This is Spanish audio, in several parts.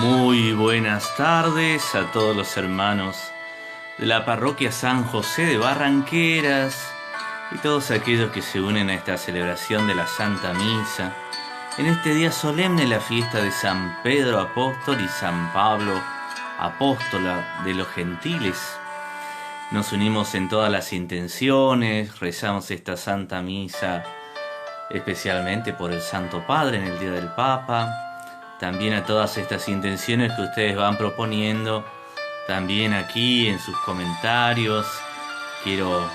Muy buenas tardes a todos los hermanos de la parroquia San José de Barranqueras y todos aquellos que se unen a esta celebración de la Santa Misa en este día solemne, la fiesta de San Pedro Apóstol y San Pablo Apóstola de los Gentiles. Nos unimos en todas las intenciones, rezamos esta Santa Misa especialmente por el Santo Padre en el Día del Papa, también a todas estas intenciones que ustedes van proponiendo, también aquí en sus comentarios. Quiero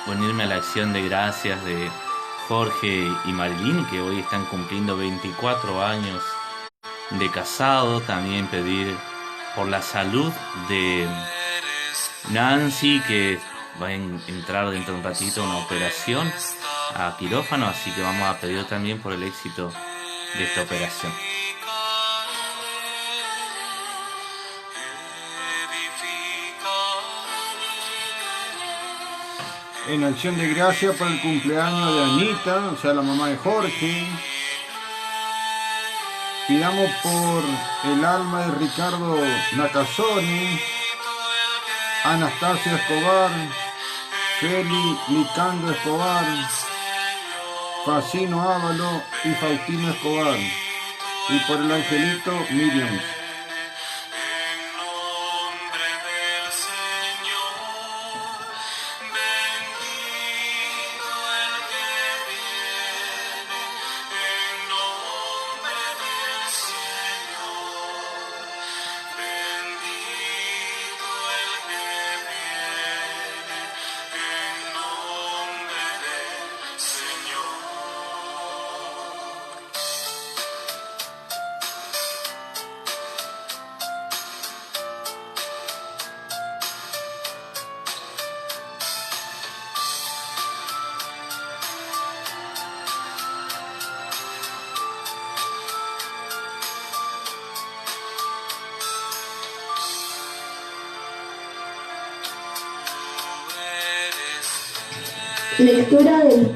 unirme a la acción de gracias de Jorge y Marilyn, que hoy están cumpliendo 24 años de casado. También pedir por la salud de Nancy, que va a entrar dentro de un ratito una operación a quirófano, así que vamos a pedir también por el éxito de esta operación. En acción de gracia por el cumpleaños de Anita, o sea, la mamá de Jorge. Pidamos por el alma de Ricardo Nakazoni, Anastasia Escobar, Feli Licando Escobar, Facino Ávalo y Faustino Escobar. Y por el angelito Miriam. Lectura del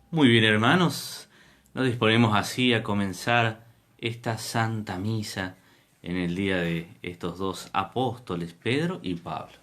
Muy bien, hermanos, nos disponemos así a comenzar esta Santa Misa en el día de estos dos apóstoles, Pedro y Pablo.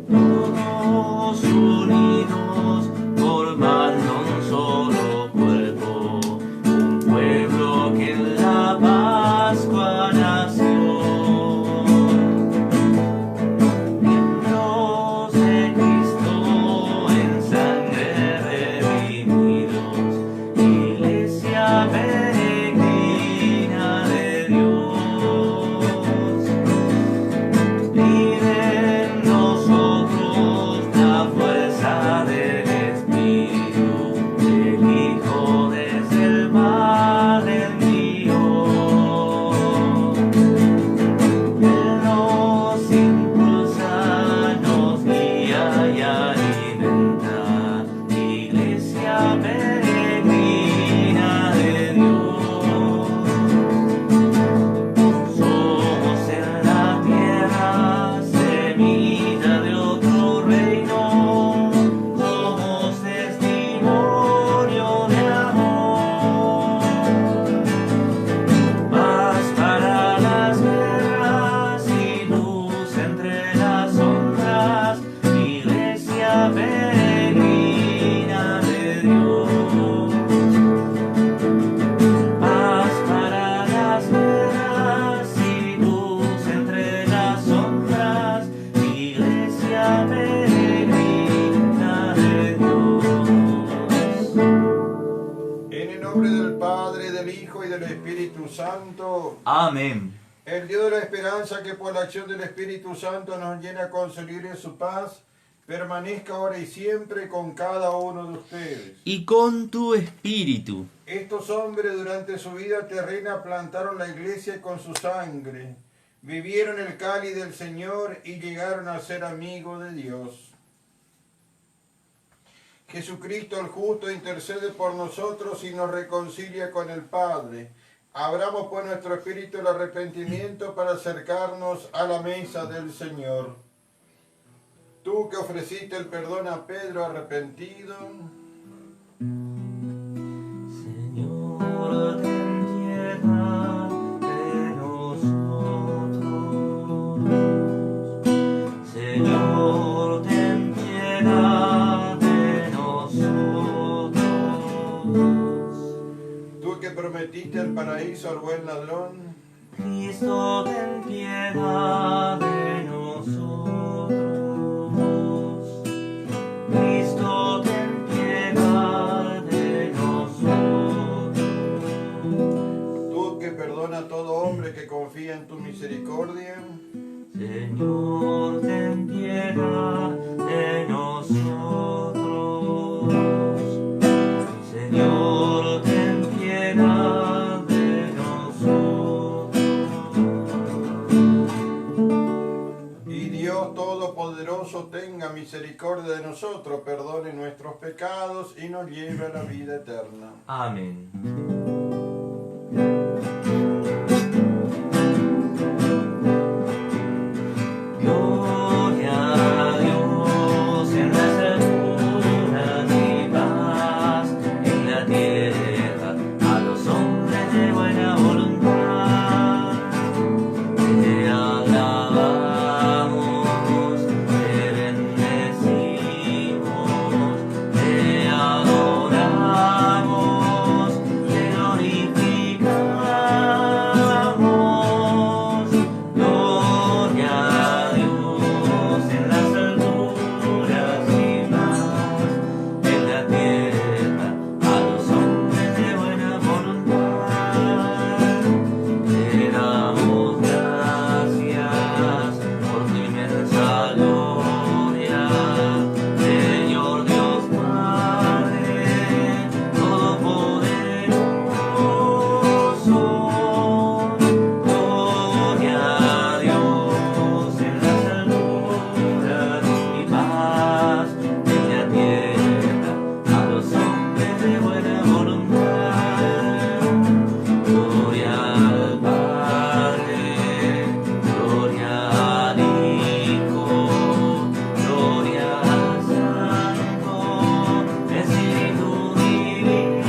Todos unidos formando un solo cuerpo, un pueblo que en la Pascua nació. Amén. El Dios de la esperanza, que por la acción del Espíritu Santo nos llena con su libre su paz, permanezca ahora y siempre con cada uno de ustedes. Y con tu espíritu. Estos hombres durante su vida terrena plantaron la iglesia con su sangre, vivieron el cáliz del Señor y llegaron a ser amigos de Dios. Jesucristo el justo intercede por nosotros y nos reconcilia con el Padre. Abramos pues nuestro espíritu el arrepentimiento para acercarnos a la mesa del Señor. Tú que ofreciste el perdón a Pedro arrepentido, Señor, ten piedad de nosotros. Señor, ten piedad de nosotros. tú que prometiste el paraíso al buen ladrón, Cristo, ten piedad de nosotros. Cristo, ten piedad de nosotros. tú que perdona a todo hombre que confía en tu misericordia, Señor, ten piedad de nosotros. Señor, ten piedad de nosotros. y Dios Todopoderoso tenga misericordia de nosotros, perdone nuestros pecados y nos lleve a la vida eterna. Amén. Gloria a Dios en las alturas y paz en la tierra a los hombres de buena voluntad. Te alabamos, te bendecimos, te adoramos, te glorificamos. Gloria a Dios en las alturas y paz en la tierra a los hombres de buena voluntad. Te damos gracias por tu inmensa gloria, Señor Dios Padre Todopoderoso. Gloria a Dios en las alturas y paz en la tierra a los hombres de buena voluntad. Gloria al Padre, gloria al Hijo, gloria al Santo Espíritu Divino.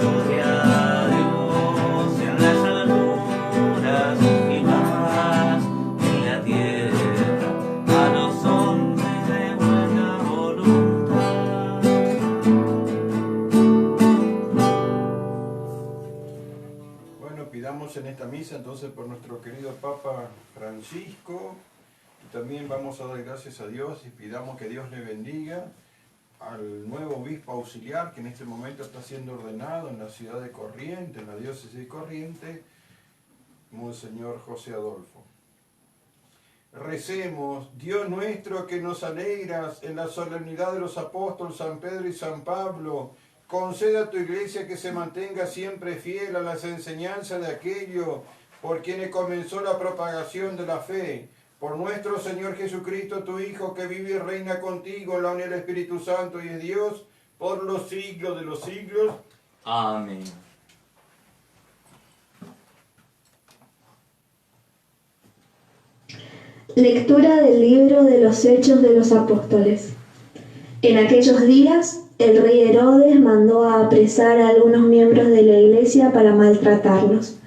Gloria a Dios en las alturas y paz en la tierra a los hombres de buena voluntad. Bueno, pidamos en esta misa entonces por nuestro querido Papa Francisco y también vamos a dar gracias a Dios y pidamos que Dios le bendiga al nuevo obispo auxiliar que en este momento está siendo ordenado en la ciudad de Corrientes, en la diócesis de Corrientes, Monseñor José Adolfo. Recemos, Dios nuestro que nos alegras en la solemnidad de los apóstoles San Pedro y San Pablo, conceda a tu iglesia que se mantenga siempre fiel a las enseñanzas de aquello por quienes comenzó la propagación de la fe. Por nuestro Señor Jesucristo, tu Hijo, que vive y reina contigo en la unión del Espíritu Santo y es Dios, por los siglos de los siglos. Amén. Lectura del libro de los Hechos de los Apóstoles. En aquellos días, el rey Herodes mandó a apresar a algunos miembros de la iglesia para maltratarlos.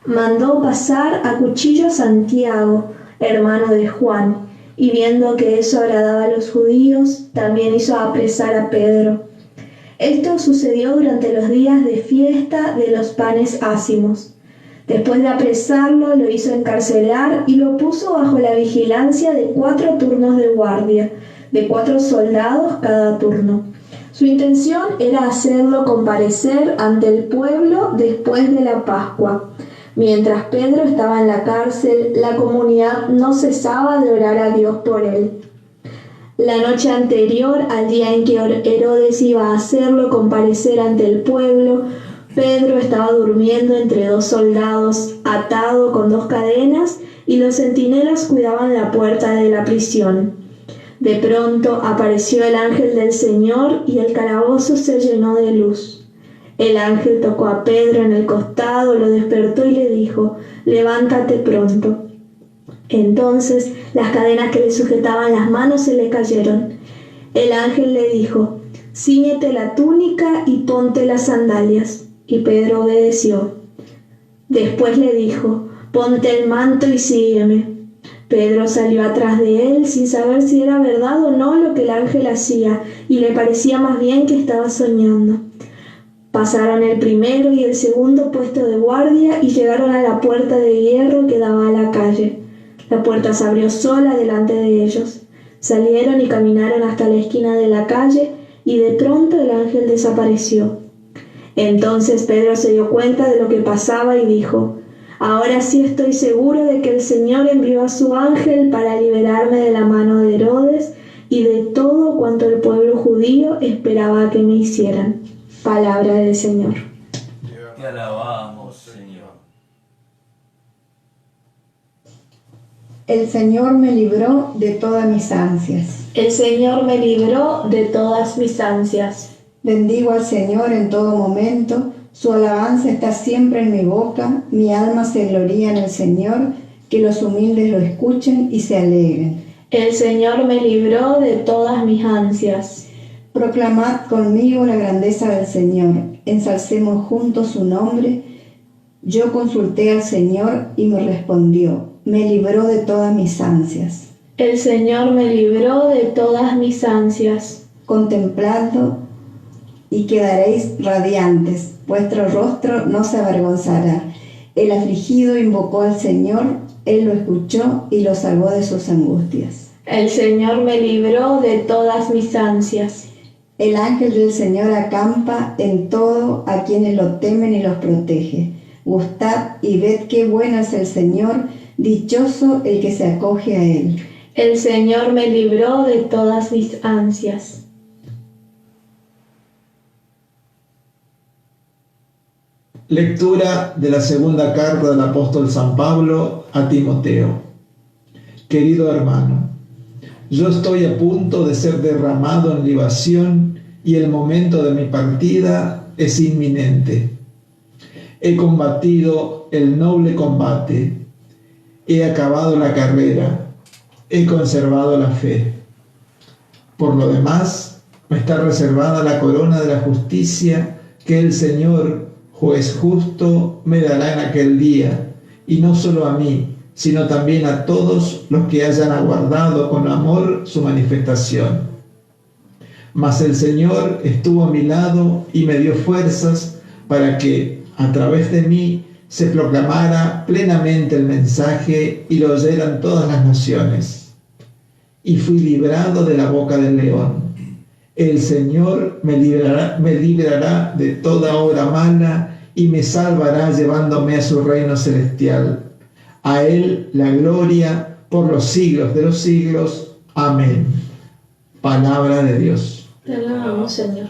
Mandó pasar a cuchillo a Santiago, hermano de Juan, y viendo que eso agradaba a los judíos, también hizo apresar a Pedro. Esto sucedió durante los días de fiesta de los panes ácimos. Después de apresarlo, lo hizo encarcelar y lo puso bajo la vigilancia de 4 turnos de guardia, de 4 soldados cada turno. Su intención era hacerlo comparecer ante el pueblo después de la Pascua, Mientras Pedro estaba en la cárcel, la comunidad no cesaba de orar a Dios por él. La noche anterior, al día en que Herodes iba a hacerlo comparecer ante el pueblo, Pedro estaba durmiendo entre dos soldados, atado con dos cadenas, y los centinelas cuidaban la puerta de la prisión. De pronto apareció el ángel del Señor y el calabozo se llenó de luz. El ángel tocó a Pedro en el costado, lo despertó y le dijo: «Levántate pronto». Entonces las cadenas que le sujetaban las manos se le cayeron. El ángel le dijo: «Cíñete la túnica y ponte las sandalias». Y Pedro obedeció. Después le dijo: «Ponte el manto y sígueme». Pedro salió atrás de él sin saber si era verdad o no lo que el ángel hacía, y le parecía más bien que estaba soñando. Pasaron el primero y el segundo puesto de guardia y llegaron a la puerta de hierro que daba a la calle. La puerta se abrió sola delante de ellos. Salieron y caminaron hasta la esquina de la calle, y de pronto el ángel desapareció. Entonces Pedro se dio cuenta de lo que pasaba y dijo: «Ahora sí estoy seguro de que el Señor envió a su ángel para liberarme de la mano de Herodes y de todo cuanto el pueblo judío esperaba que me hicieran». Palabra del Señor. Te alabamos, Señor. El Señor me libró de todas mis ansias. El Señor me libró de todas mis ansias. Bendigo al Señor en todo momento, su alabanza está siempre en mi boca, mi alma se gloría en el Señor, que los humildes lo escuchen y se alegren. El Señor me libró de todas mis ansias. Proclamad conmigo la grandeza del Señor, ensalcemos juntos su nombre. Yo consulté al Señor y me respondió, me libró de todas mis ansias. El Señor me libró de todas mis ansias. Contempladlo y quedaréis radiantes, vuestro rostro no se avergonzará. El afligido invocó al Señor, Él lo escuchó y lo salvó de sus angustias. El Señor me libró de todas mis ansias. El ángel del Señor acampa en todo a quienes lo temen y los protege. Gustad y ved qué bueno es el Señor, dichoso el que se acoge a Él. El Señor me libró de todas mis ansias. Lectura de la segunda carta del apóstol San Pablo a Timoteo. Querido hermano, yo estoy a punto de ser derramado en libación y el momento de mi partida es inminente. He combatido el noble combate, he acabado la carrera, he conservado la fe. Por lo demás, me está reservada la corona de la justicia que el Señor, juez justo, me dará en aquel día, y no solo a mí, sino también a todos los que hayan aguardado con amor su manifestación. Mas el Señor estuvo a mi lado y me dio fuerzas para que, a través de mí, se proclamara plenamente el mensaje y lo oyeran todas las naciones. Y fui librado de la boca del león. El Señor me librará de toda obra mala y me salvará llevándome a su reino celestial. A Él la gloria por los siglos de los siglos. Amén. Palabra de Dios. Te alabamos, Señor.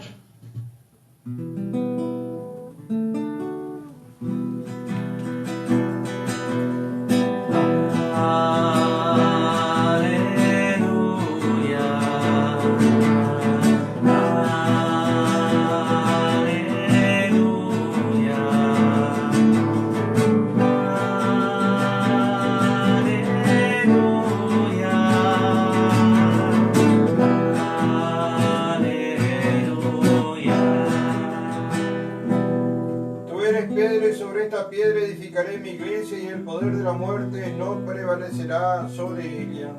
Piedra edificaré mi iglesia y el poder de la muerte no prevalecerá sobre ella.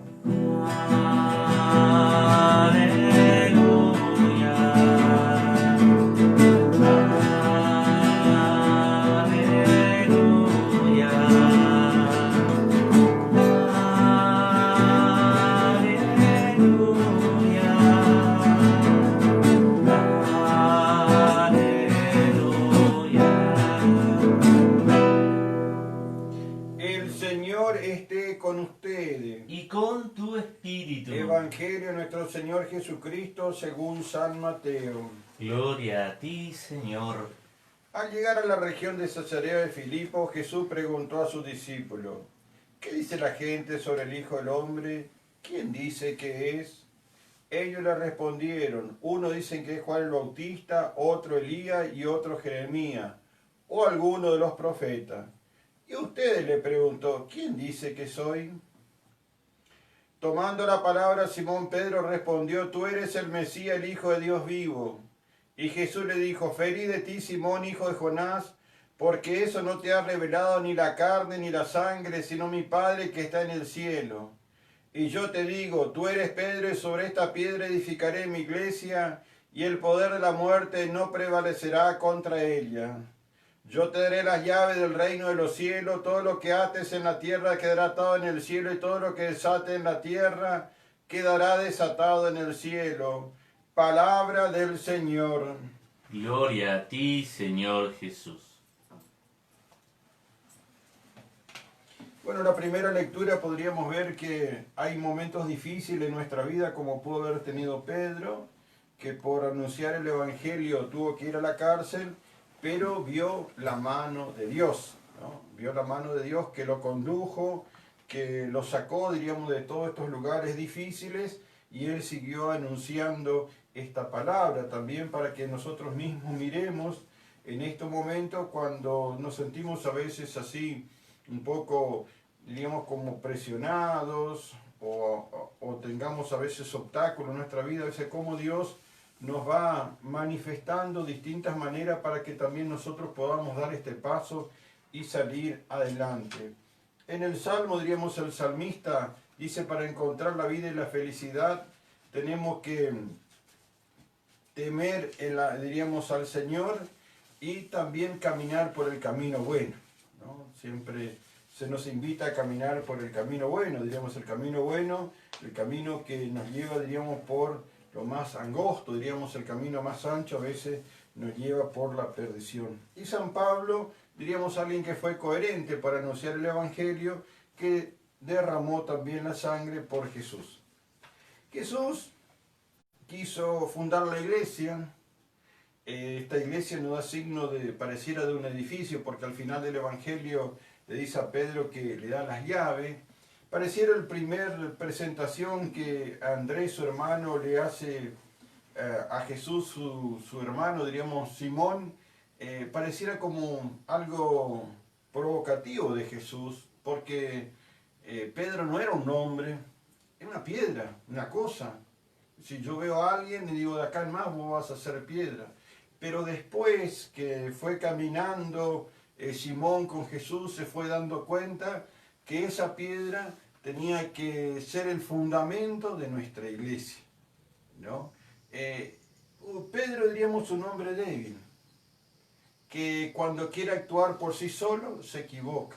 Evangelio de nuestro Señor Jesucristo según San Mateo. Gloria a ti, Señor. Al llegar a la región de Cesarea de Filipo, Jesús preguntó a sus discípulos: ¿qué dice la gente sobre el Hijo del Hombre? ¿Quién dice que es? Ellos le respondieron: uno dicen que es Juan el Bautista, otro Elías y otro Jeremías, o alguno de los profetas. Y a ustedes, le preguntó: ¿quién dice que soy? Tomando la palabra, Simón Pedro respondió: tú eres el Mesías, el Hijo de Dios vivo. Y Jesús le dijo: feliz de ti, Simón, hijo de Jonás, porque eso no te ha revelado ni la carne ni la sangre, sino mi Padre que está en el cielo. Y yo te digo, tú eres Pedro, y sobre esta piedra edificaré mi iglesia, y el poder de la muerte no prevalecerá contra ella. Yo te daré las llaves del reino de los cielos. Todo lo que ates en la tierra quedará atado en el cielo, y todo lo que desates en la tierra quedará desatado en el cielo. Palabra del Señor. Gloria a ti, Señor Jesús. Bueno, la primera lectura podríamos ver que hay momentos difíciles en nuestra vida, como pudo haber tenido Pedro, que por anunciar el Evangelio tuvo que ir a la cárcel, pero vio la mano de Dios, ¿no? Vio la mano de Dios que lo condujo, que lo sacó, diríamos, de todos estos lugares difíciles, y él siguió anunciando esta palabra también para que nosotros mismos miremos en estos momentos cuando nos sentimos a veces así un poco, diríamos, como presionados o tengamos a veces obstáculos en nuestra vida, a veces cómo Dios nos va manifestando distintas maneras para que también nosotros podamos dar este paso y salir adelante. En el Salmo, diríamos, el salmista dice: para encontrar la vida y la felicidad tenemos que temer, diríamos, al Señor, y también caminar por el camino bueno, ¿no? Siempre se nos invita a caminar por el camino bueno, diríamos, el camino bueno, el camino que nos lleva, diríamos, por lo más angosto, diríamos, el camino más ancho a veces nos lleva por la perdición. Y San Pablo, diríamos, alguien que fue coherente para anunciar el Evangelio, que derramó también la sangre por Jesús. Jesús quiso fundar la iglesia. Esta iglesia no da signo de, pareciera, de un edificio, porque al final del Evangelio le dice a Pedro que le da las llaves. Pareciera el primer presentación que Andrés, su hermano, le hace a Jesús, su hermano, diríamos, Simón, pareciera como algo provocativo de Jesús, porque Pedro no era un hombre, era una piedra, una cosa. Si yo veo a alguien y digo: de acá en más vos vas a ser piedra. Pero después que fue caminando Simón con Jesús, se fue dando cuenta que esa piedra tenía que ser el fundamento de nuestra iglesia, ¿no? Pedro, diríamos, un hombre débil, que cuando quiere actuar por sí solo se equivoca.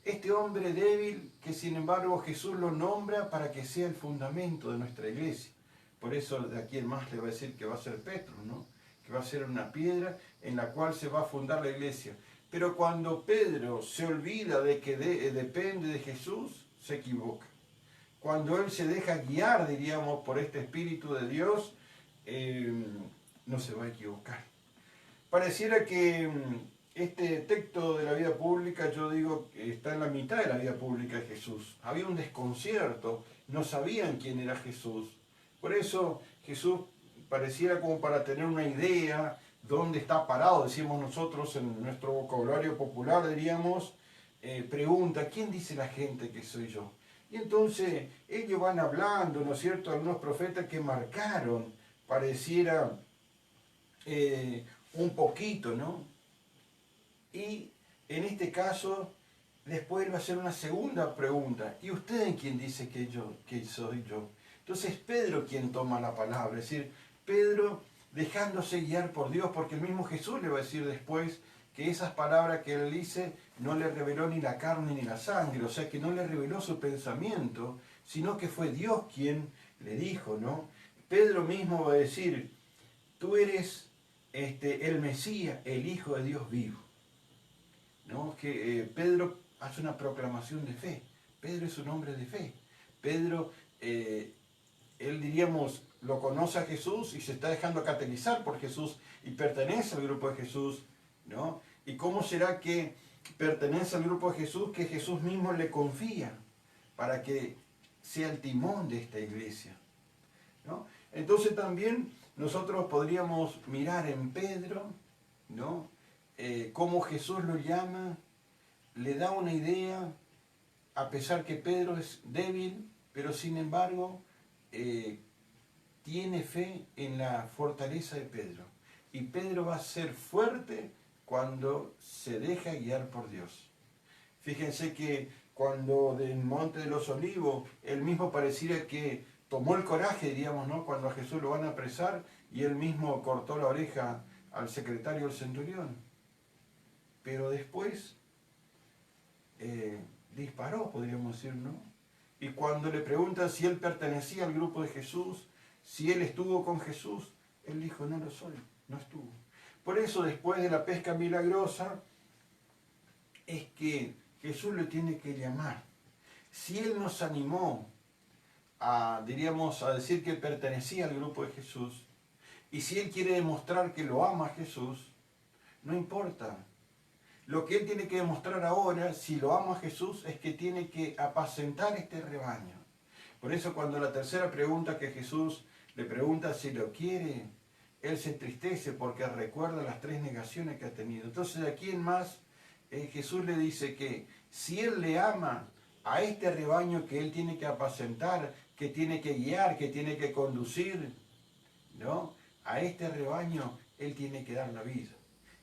Este hombre débil que, sin embargo, Jesús lo nombra para que sea el fundamento de nuestra iglesia. Por eso de aquí en más le va a decir que va a ser Petro, ¿no? Que va a ser una piedra en la cual se va a fundar la iglesia. Pero cuando Pedro se olvida de que depende de Jesús, se equivoca. Cuando él se deja guiar, diríamos, por este Espíritu de Dios, no se va a equivocar. Pareciera que este texto de la vida pública, yo digo, está en la mitad de la vida pública de Jesús. Había un desconcierto, no sabían quién era Jesús. Por eso Jesús pareciera como para tener una idea dónde está parado, decimos nosotros en nuestro vocabulario popular, diríamos, pregunta: ¿quién dice la gente que soy yo? Y entonces ellos van hablando, ¿no es cierto?, algunos profetas que marcaron, pareciera un poquito, ¿no? Y en este caso, después va a hacer una segunda pregunta: ¿y usted quién dice que soy yo? Entonces Pedro quien toma la palabra, es decir, Pedro dejándose guiar por Dios, porque el mismo Jesús le va a decir después que esas palabras que él dice no le reveló ni la carne ni la sangre, o sea que no le reveló su pensamiento, sino que fue Dios quien le dijo, ¿no? Pedro mismo va a decir: tú eres el Mesías, el Hijo de Dios vivo, ¿no? Que Pedro hace una proclamación de fe. Pedro es un hombre de fe. Pedro él diríamos, lo conoce a Jesús y se está dejando catequizar por Jesús y pertenece al grupo de Jesús, ¿no? ¿Y cómo será que pertenece al grupo de Jesús que Jesús mismo le confía para que sea el timón de esta iglesia, ¿no? Entonces también nosotros podríamos mirar en Pedro, ¿no? Cómo Jesús lo llama, le da una idea, a pesar que Pedro es débil, pero sin embargo tiene fe en la fortaleza de Pedro. Y Pedro va a ser fuerte cuando se deja guiar por Dios. Fíjense que cuando del Monte de los Olivos, él mismo pareciera que tomó el coraje, diríamos, ¿no? Cuando a Jesús lo van a apresar y él mismo cortó la oreja al secretario del centurión. Pero después disparó, podríamos decir, ¿no? Y cuando le preguntan si él pertenecía al grupo de Jesús, si él estuvo con Jesús, él dijo, no lo soy, no estuvo. Por eso, después de la pesca milagrosa, es que Jesús le tiene que llamar. Si él nos animó a, diríamos, a decir que pertenecía al grupo de Jesús, y si él quiere demostrar que lo ama a Jesús, no importa. Lo que él tiene que demostrar ahora, si lo ama a Jesús, es que tiene que apacentar este rebaño. Por eso cuando la tercera pregunta que Jesús le pregunta si lo quiere, él se entristece porque recuerda las 3 negaciones que ha tenido. Entonces de aquí en más, Jesús le dice que si él le ama a este rebaño que él tiene que apacentar, que tiene que guiar, que tiene que conducir, ¿no? A este rebaño él tiene que dar la vida.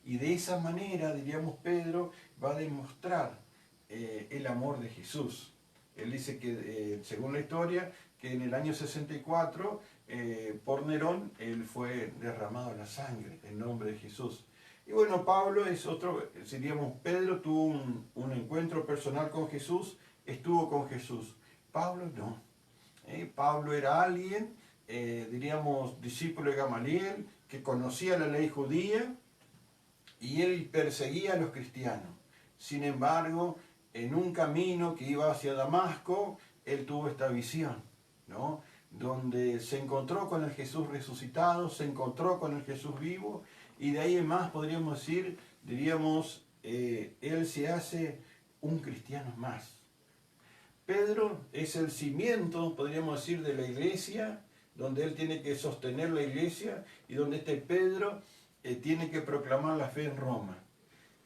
Y de esa manera, diríamos, Pedro va a demostrar el amor de Jesús. Él dice que, según la historia, que en el año 64, por Nerón, él fue derramado la sangre en nombre de Jesús. Y bueno, Pablo es otro, diríamos, Pedro tuvo un encuentro personal con Jesús, estuvo con Jesús. Pablo no. Pablo era alguien, diríamos, discípulo de Gamaliel, que conocía la ley judía, y él perseguía a los cristianos. Sin embargo, en un camino que iba hacia Damasco, él tuvo esta visión, ¿no? Donde se encontró con el Jesús resucitado, se encontró con el Jesús vivo, y de ahí en más podríamos decir, diríamos, él se hace un cristiano más. Pedro es el cimiento, podríamos decir, de la iglesia, donde él tiene que sostener la iglesia, y donde este Pedro tiene que proclamar la fe en Roma.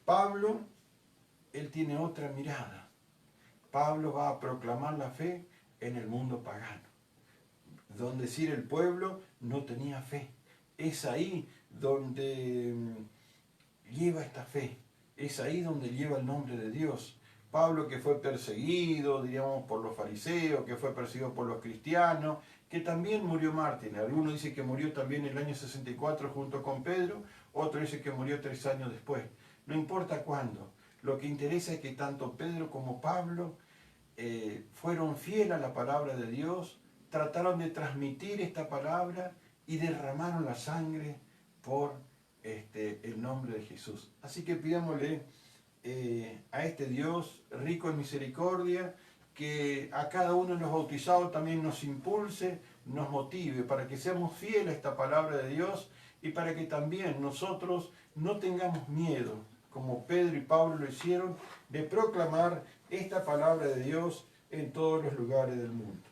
Pablo, él tiene otra mirada. Pablo va a proclamar la fe en el mundo pagano, donde decir el pueblo no tenía fe. Es ahí donde lleva esta fe, es ahí donde lleva el nombre de Dios. Pablo, que fue perseguido, diríamos, por los fariseos, que fue perseguido por los cristianos, que también murió mártir. Algunos dicen que murió también en el año 64 junto con Pedro, otros dicen que murió 3 años después. No importa cuándo. Lo que interesa es que tanto Pedro como Pablo fueron fieles a la palabra de Dios, trataron de transmitir esta palabra y derramaron la sangre por el nombre de Jesús. Así que pidámosle a este Dios rico en misericordia, que a cada uno de los bautizados también nos impulse, nos motive para que seamos fieles a esta palabra de Dios y para que también nosotros no tengamos miedo, como Pedro y Pablo lo hicieron, de proclamar esta palabra de Dios en todos los lugares del mundo.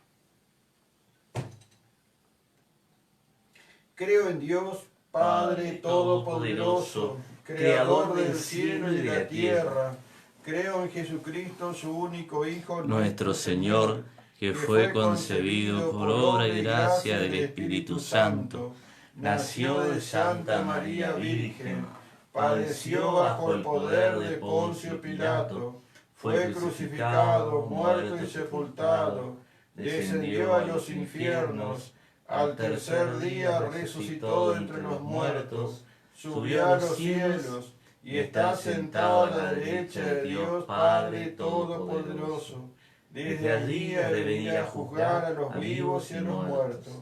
Creo en Dios, Padre Todopoderoso, Creador del cielo y de la tierra. Creo en Jesucristo, su único Hijo, nuestro Señor, que fue concebido por obra y gracia del Espíritu Santo, nació de Santa María Virgen, padeció bajo el poder de Poncio Pilato, fue crucificado, muerto y sepultado, descendió a los infiernos, al tercer día resucitó entre los muertos, subió a los cielos y está sentado a la derecha de Dios Padre Todopoderoso. Desde allí ha de venir a juzgar a los vivos y a los muertos.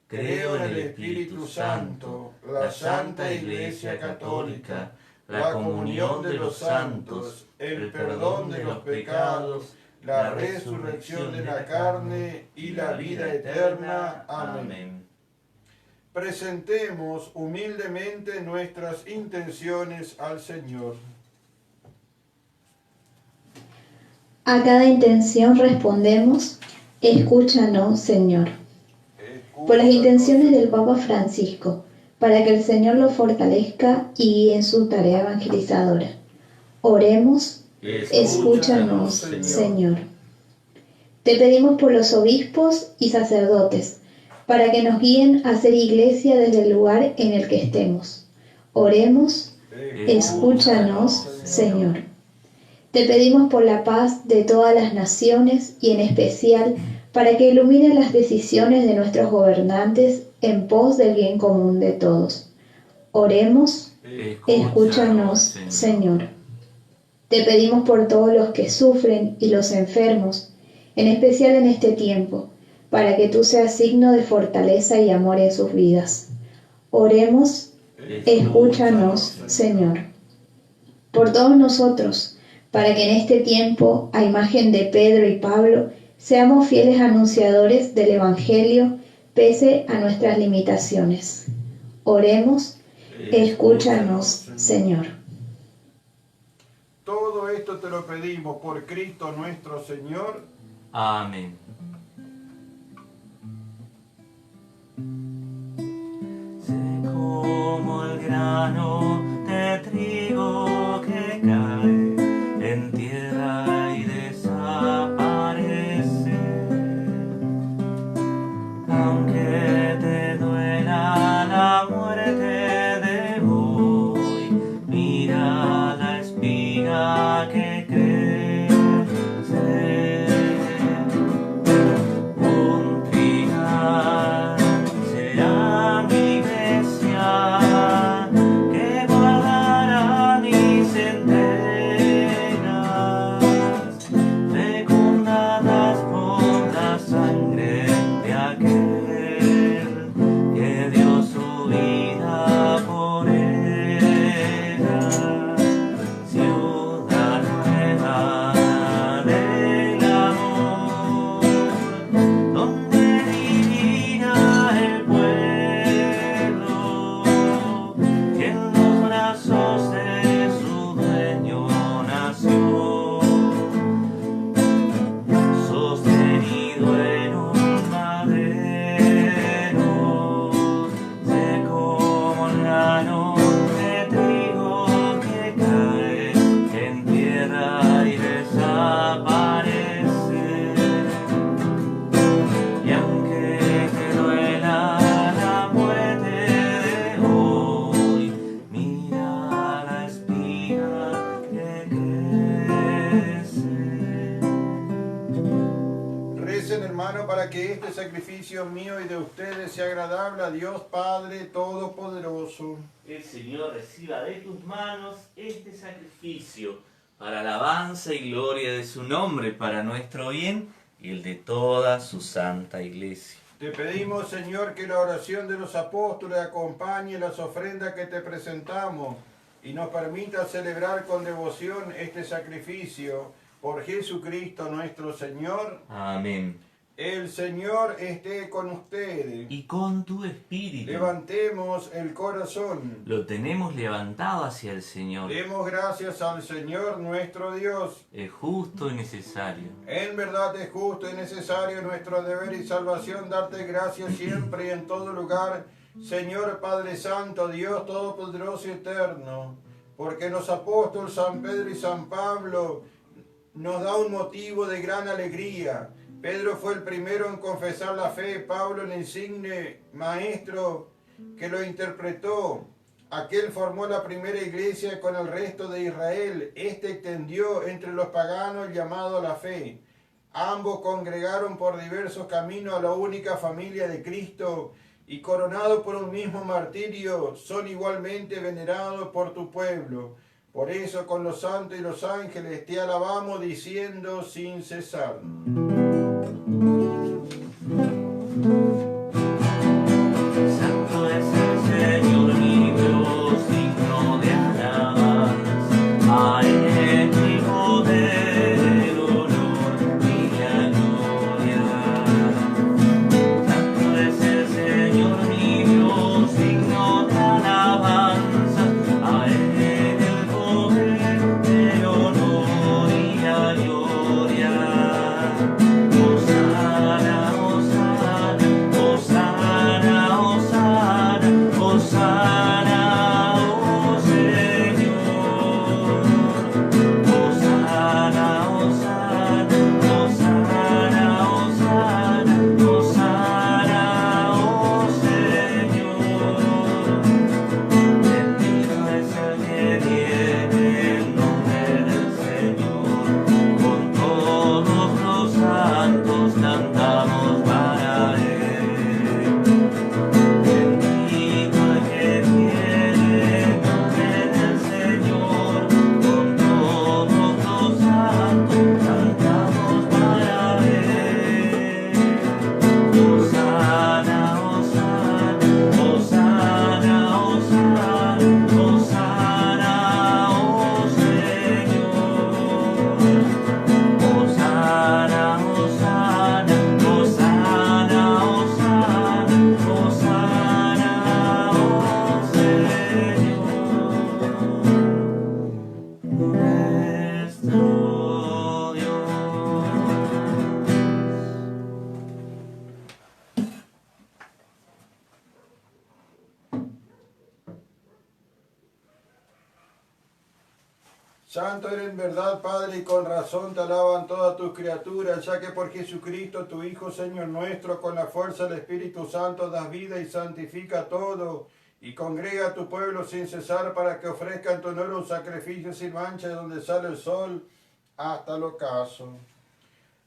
Creo en el Espíritu Santo, la Santa Iglesia Católica, la comunión de los santos, el perdón de los pecados, la resurrección de la carne y la vida eterna. Amén. Presentemos humildemente nuestras intenciones al Señor. A cada intención respondemos: escúchanos, Señor. Por las intenciones del Papa Francisco, para que el Señor lo fortalezca y guíe en su tarea evangelizadora. Oremos: escúchanos, Señor. Te pedimos por los obispos y sacerdotes, para que nos guíen a hacer iglesia desde el lugar en el que estemos. Oremos: escúchanos, Señor. Te pedimos por la paz de todas las naciones y en especial para que ilumine las decisiones de nuestros gobernantes en pos del bien común de todos. Oremos: escúchanos, Señor. Te pedimos por todos los que sufren y los enfermos, en especial en este tiempo, para que tú seas signo de fortaleza y amor en sus vidas. Oremos: escúchanos, Señor. Por todos nosotros, para que en este tiempo, a imagen de Pedro y Pablo, seamos fieles anunciadores del Evangelio, pese a nuestras limitaciones. Oremos: escúchanos, Señor. Todo esto te lo pedimos por Cristo nuestro Señor. Amén. Sé como el grano de trigo que cae en tierra y desaparece. Aunque te duela la muerte de hoy, mira la espiga que crece. Un trigal será mi iglesia, que guardará mis entrañas, fecundadas por la sangre de aquel que dio su vida por ella. Ciudad nueva del amor, donde divina el pueblo, que en los brazos de su dueño nació, sostenido en un madero. Sé como el grano de trigo que cae en tierra y desaparece. Y aunque te duela la muerte de hoy, mira la espiga que crece. Recen, hermano, para que este sacrificio mío y de ustedes sea agradable a Dios Padre Todopoderoso. El Señor reciba de tus manos este sacrificio para alabanza y gloria de su nombre, para nuestro bien y el de toda su santa iglesia. Te pedimos, Señor, que la oración de los apóstoles acompañe las ofrendas que te presentamos y nos permita celebrar con devoción este sacrificio por Jesucristo nuestro Señor. Amén. El Señor esté con ustedes. Y con tu espíritu. Levantemos el corazón. Lo tenemos levantado hacia el Señor. Demos gracias al Señor nuestro Dios. Es justo y necesario. En verdad es justo y necesario nuestro deber y salvación darte gracias siempre y en todo lugar, Señor Padre Santo, Dios Todopoderoso y Eterno, porque los apóstoles San Pedro y San Pablo nos da un motivo de gran alegría. Pedro fue el primero en confesar la fe, Pablo el insigne maestro que lo interpretó. Aquel formó la primera iglesia con el resto de Israel. Este extendió entre los paganos el llamado a la fe. Ambos congregaron por diversos caminos a la única familia de Cristo y coronados por un mismo martirio, son igualmente venerados por tu pueblo. Por eso con los santos y los ángeles te alabamos diciendo sin cesar. Santo es el Señor mi Dios, digno de alabanza. A Él mi poder, honor Santo eres en verdad, Padre, y con razón te alaban todas tus criaturas, ya que por Jesucristo, tu Hijo, Señor nuestro, con la fuerza del Espíritu Santo das vida y santifica todo, y congrega a tu pueblo sin cesar para que ofrezca en tu honor un sacrificio sin mancha de donde sale el sol hasta el ocaso.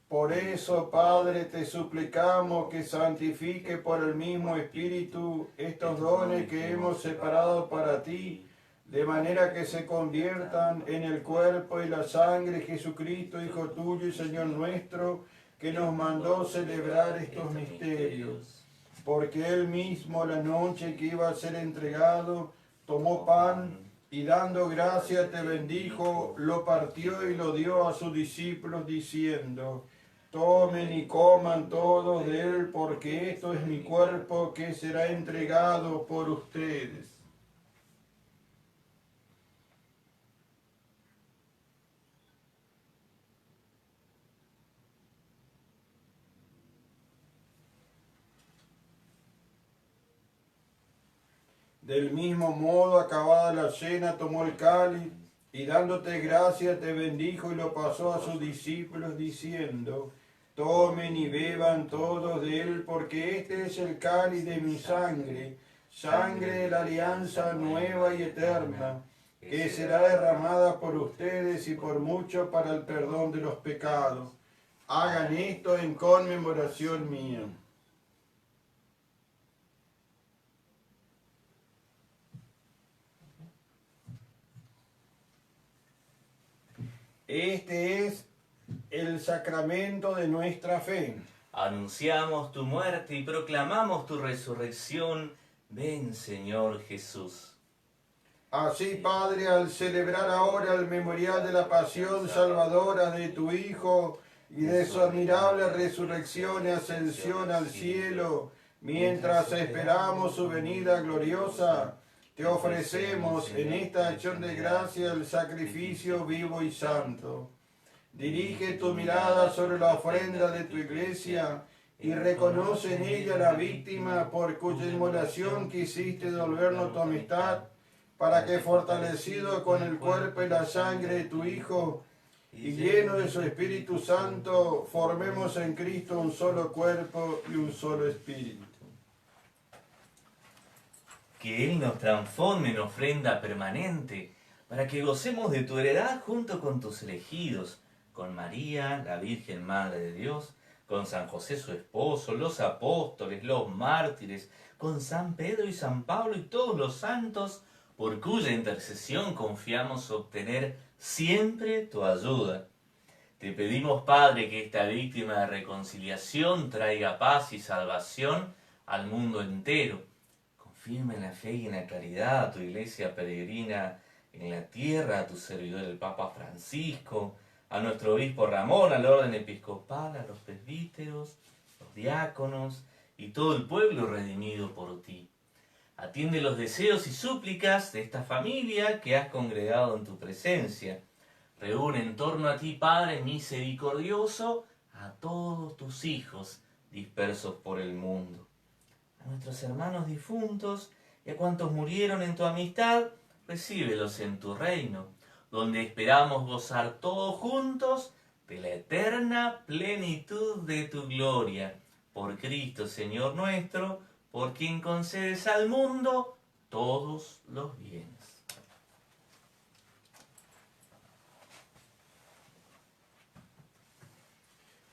Por eso, Padre, te suplicamos que santifique por el mismo Espíritu estos dones que hemos separado para ti, de manera que se conviertan en el cuerpo y la sangre de Jesucristo, Hijo tuyo y Señor nuestro, que nos mandó celebrar estos misterios. Porque Él mismo, la noche que iba a ser entregado, tomó pan y dando gracia te bendijo, lo partió y lo dio a sus discípulos diciendo: tomen y coman todos de él, porque esto es mi cuerpo que será entregado por ustedes. Del mismo modo, acabada la cena, tomó el cáliz y dándote gracia te bendijo y lo pasó a sus discípulos diciendo: tomen y beban todos de él, porque este es el cáliz de mi sangre, sangre de la alianza nueva y eterna, que será derramada por ustedes y por muchos para el perdón de los pecados. Hagan esto en conmemoración mía. Este es el sacramento de nuestra fe. Anunciamos tu muerte y proclamamos tu resurrección. Ven, Señor Jesús. Así, Padre, al celebrar ahora el memorial de la pasión salvadora de tu Hijo y de su admirable resurrección y ascensión al cielo, mientras esperamos su venida gloriosa, te ofrecemos en esta acción de gracia el sacrificio vivo y santo. Dirige tu mirada sobre la ofrenda de tu iglesia y reconoce en ella la víctima por cuya inmolación quisiste devolvernos tu amistad, para que fortalecido con el cuerpo y la sangre de tu Hijo y lleno de su Espíritu Santo, formemos en Cristo un solo cuerpo y un solo espíritu. Que Él nos transforme en ofrenda permanente, para que gocemos de tu heredad junto con tus elegidos, con María, la Virgen Madre de Dios, con San José su esposo, los apóstoles, los mártires, con San Pedro y San Pablo y todos los santos, por cuya intercesión confiamos obtener siempre tu ayuda. Te pedimos, Padre, que esta víctima de reconciliación traiga paz y salvación al mundo entero. Confirma en la fe y en la caridad a tu iglesia peregrina en la tierra, a tu servidor el Papa Francisco, a nuestro obispo Ramón, al orden episcopal, a los presbíteros, los diáconos y todo el pueblo redimido por ti. Atiende los deseos y súplicas de esta familia que has congregado en tu presencia. Reúne en torno a ti, Padre misericordioso, a todos tus hijos dispersos por el mundo. A nuestros hermanos difuntos y a cuantos murieron en tu amistad, recíbelos en tu reino, donde esperamos gozar todos juntos de la eterna plenitud de tu gloria. Por Cristo, Señor nuestro, por quien concedes al mundo todos los bienes.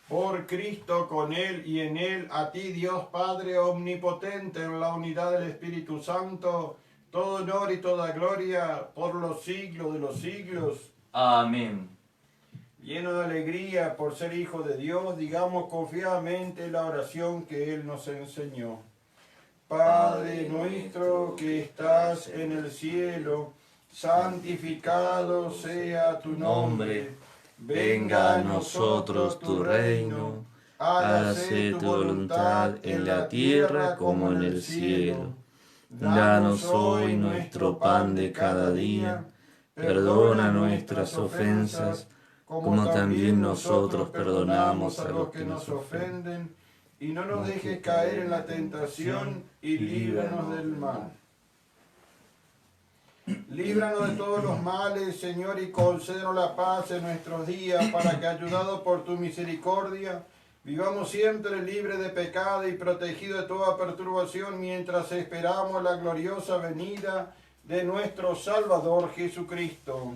Por Cristo, con Él y en Él, a ti, Dios Padre omnipotente, en la unidad del Espíritu Santo, todo honor y toda gloria por los siglos de los siglos. Amén. Lleno de alegría por ser hijo de Dios, digamos confiadamente la oración que Él nos enseñó. Padre nuestro que estás en el cielo, santificado sea tu nombre. Venga a nosotros tu reino, hágase tu voluntad en la tierra como en el cielo. Danos hoy nuestro pan de cada día, perdona nuestras ofensas, como también nosotros perdonamos a los que nos ofenden, y no nos dejes caer en la tentación y líbranos del mal. Líbranos de todos los males, Señor, y concédenos la paz en nuestros días, para que, ayudados por tu misericordia, vivamos siempre libres de pecado y protegidos de toda perturbación, mientras esperamos la gloriosa venida de nuestro Salvador Jesucristo.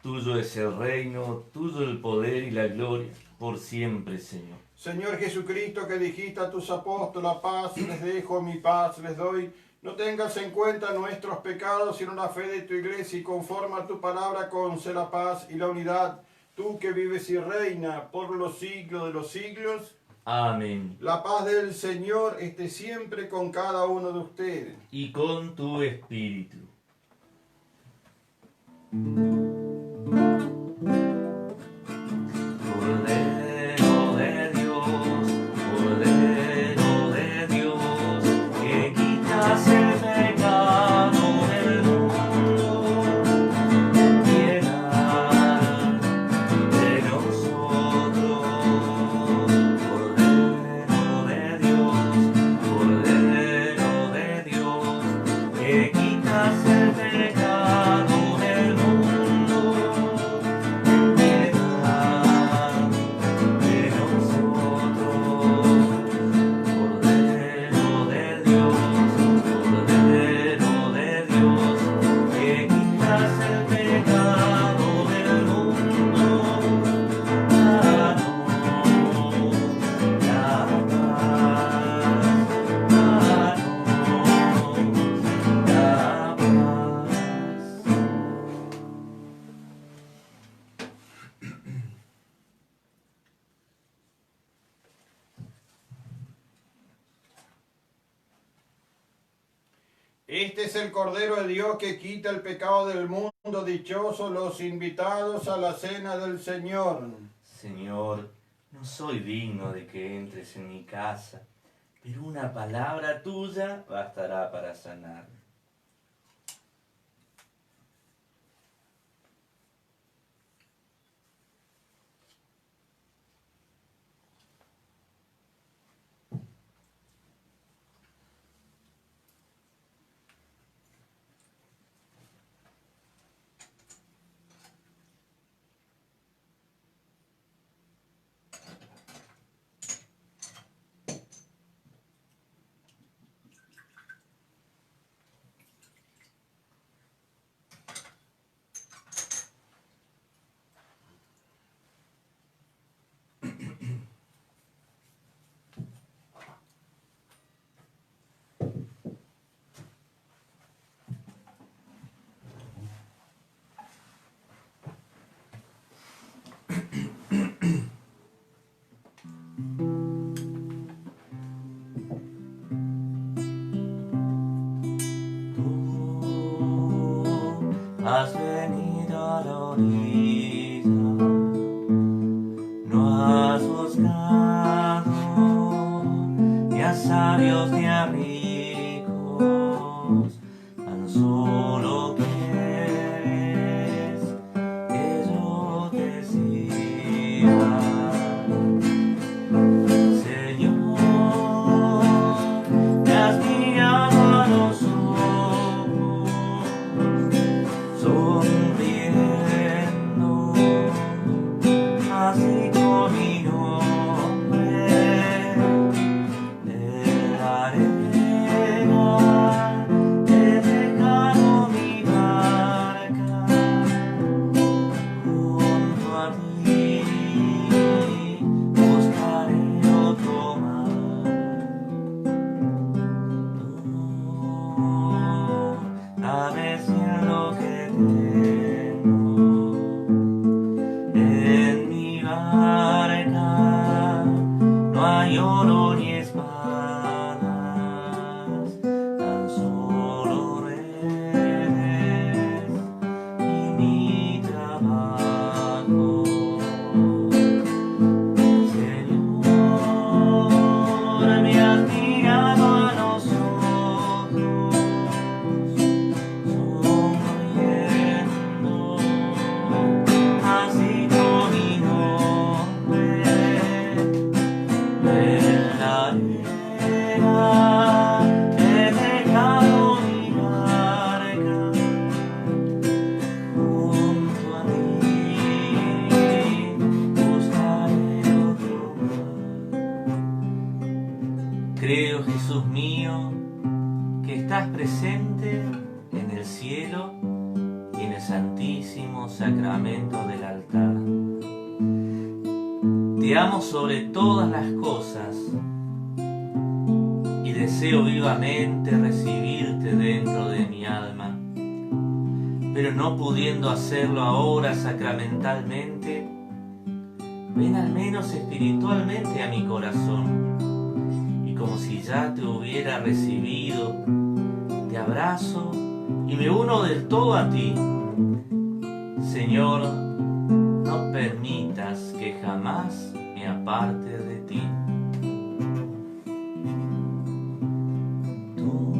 Tuyo es el reino, tuyo el poder y la gloria, por siempre, Señor. Señor Jesucristo, que dijiste a tus apóstoles, la paz les dejo, mi paz les doy, no tengas en cuenta nuestros pecados, sino la fe de tu iglesia, y conforme a tu palabra concede la paz y la unidad, tú que vives y reinas por los siglos de los siglos. Amén. La paz del Señor esté siempre con cada uno de ustedes. Y con tu espíritu. Cordero de Dios, Cordero de Dios, que quitas el pecado del mundo, ten piedad de nosotros. Cordero de Dios, que quitas el pecado del mundo, ten piedad de nosotros. Cordero de Dios, que quitas el pecado del mundo, danos la paz, danos la paz. Este es el Cordero de Dios que quita el pecado del mundo. Dichosos los invitados a la cena del Señor. Señor, no soy digno de que entres en mi casa, pero una palabra tuya bastará para sanarme. Tú has venido a la orilla, no has buscado ni a sabios ni a ricos, tan solo quieres que yo te siga. Señor, me has mirado a los ojos, sonriendo, así con mi nombre, de la arena he dejado mi barca, junto a ti buscaré otro mar. Sabes bien lo que tengo en mi barca, no hay oro ni espadas, tan solo redes y mi trabajo. Señor, me has mirado a los ojos, sonriendo, cielo y en el santísimo sacramento del altar. Te amo sobre todas las cosas y deseo vivamente recibirte dentro de mi alma, pero no pudiendo hacerlo ahora sacramentalmente, ven al menos espiritualmente a mi corazón, y como si ya te hubiera recibido, te abrazo y me uno del todo a ti. Señor, no permitas que jamás me aparte de ti. Tú,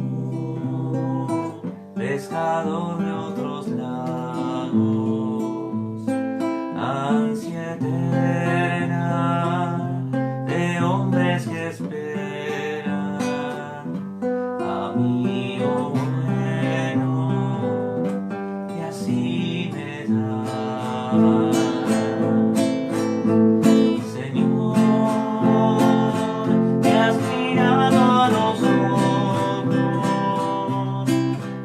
pescador de otros lagos, ansia eterna de hombres que esperan, amigo bueno, y así me llamas. Señor, me has mirado a los ojos,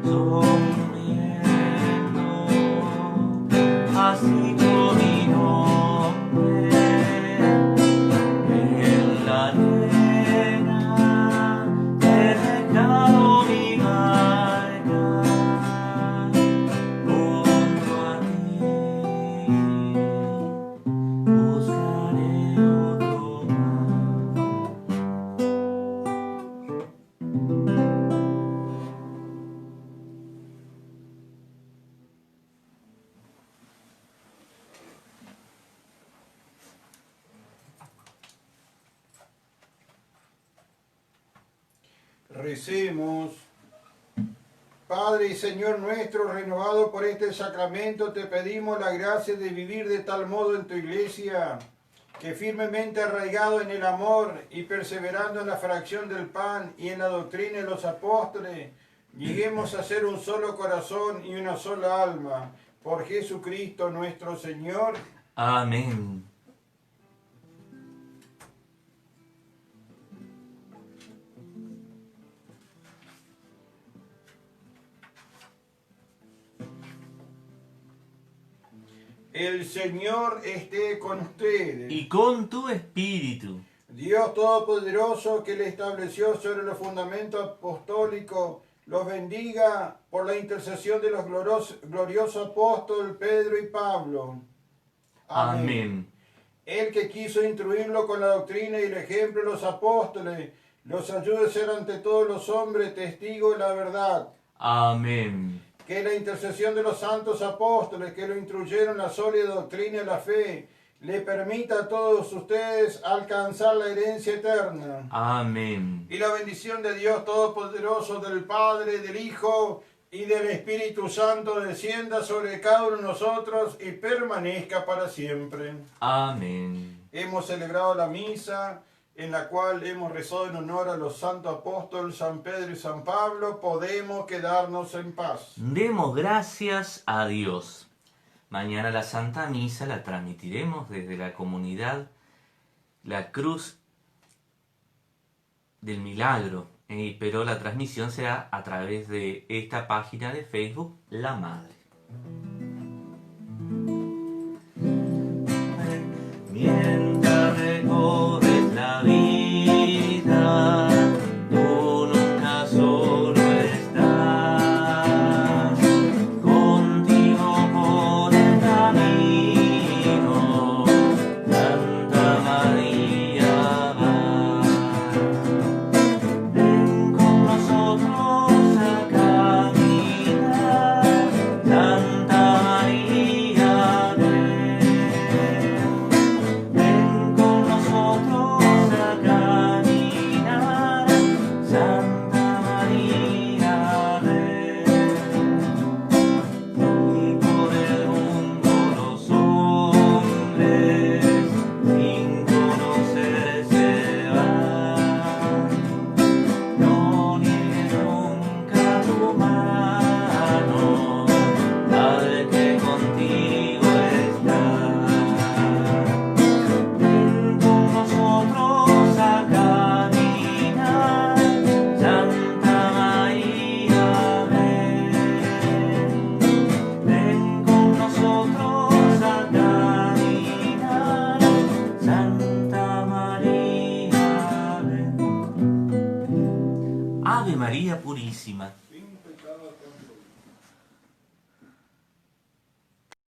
sonriendo, así con mi nombre en la arena he dejado mi barca junto a ti, buscaré otro mar. Recemos. Padre y Señor nuestro, renovado por este sacramento, te pedimos la gracia de vivir de tal modo en tu iglesia, que firmemente arraigado en el amor y perseverando en la fracción del pan y en la doctrina de los apóstoles, lleguemos a ser un solo corazón y una sola alma, por Jesucristo nuestro Señor. Amén. El Señor esté con ustedes. Y con tu espíritu. Dios Todopoderoso, que le estableció sobre los fundamentos apostólicos, los bendiga por la intercesión de los gloriosos apóstoles Pedro y Pablo. Amén. El que quiso instruirlo con la doctrina y el ejemplo de los apóstoles, los ayude a ser ante todos los hombres testigos de la verdad. Amén. Que la intercesión de los santos apóstoles que lo instruyeron la sólida doctrina y la fe, le permita a todos ustedes alcanzar la herencia eterna. Amén. Y la bendición de Dios Todopoderoso, del Padre, del Hijo y del Espíritu Santo descienda sobre cada uno de nosotros y permanezca para siempre. Amén. Hemos celebrado la misa en la cual hemos rezado en honor a los santos apóstoles San Pedro y San Pablo. Podemos quedarnos en paz. Demos gracias a Dios. Mañana la Santa Misa la transmitiremos desde la comunidad La Cruz del Milagro, pero la transmisión será a través de esta página de Facebook, La Madre. Mientras recorres la vida, tú nunca solo estás, contigo por el camino, Santa María va. Ven con nosotros a caminar, Santa María Purísima,